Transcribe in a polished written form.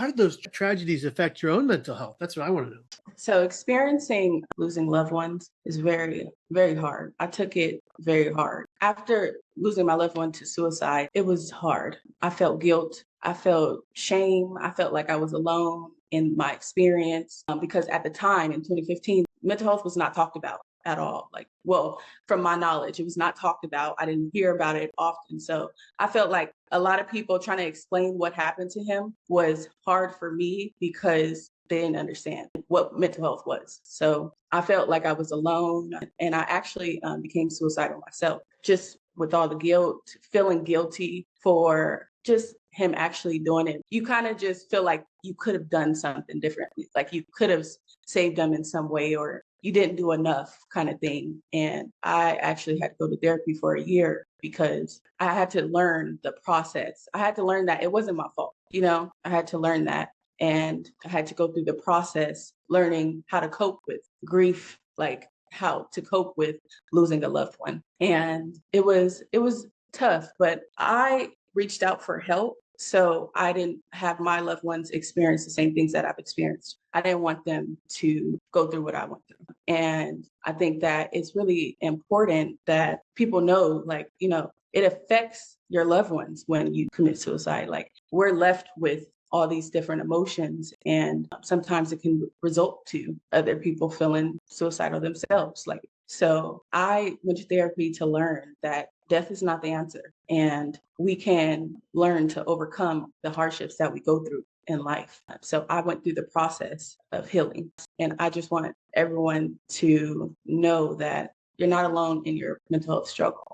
how did those tragedies affect your own mental health? That's what I want to know. So experiencing losing loved ones is very, very hard. I took it very hard. After losing my loved one to suicide, it was hard. I felt guilt. I felt shame. I felt like I was alone in my experience because at the time in 2015, mental health was not talked about at all. Like, well, from my knowledge, it was not talked about. I didn't hear about it often. So I felt like a lot of people trying to explain what happened to him was hard for me because they didn't understand what mental health was. So I felt like I was alone and I actually became suicidal myself, just with all the guilt, feeling guilty for just him actually doing it. You kind of just feel like you could have done something differently, like you could have saved them in some way or you didn't do enough kind of thing. And I actually had to go to therapy for a year because I had to learn the process. I had to learn that it wasn't my fault. I had to learn that. And I had to go through the process learning how to cope with grief, like how to cope with losing a loved one. And it was tough, but I reached out for help. So I didn't have my loved ones experience the same things that I've experienced. I didn't want them to go through what I went through. And I think that it's really important that people know, like, it affects your loved ones when you commit suicide. Like, we're left with all these different emotions. And sometimes it can result to other people feeling suicidal themselves. So I went to therapy to learn that death is not the answer. And we can learn to overcome the hardships that we go through in life. So I went through the process of healing. And I just want everyone to know that you're not alone in your mental health struggle.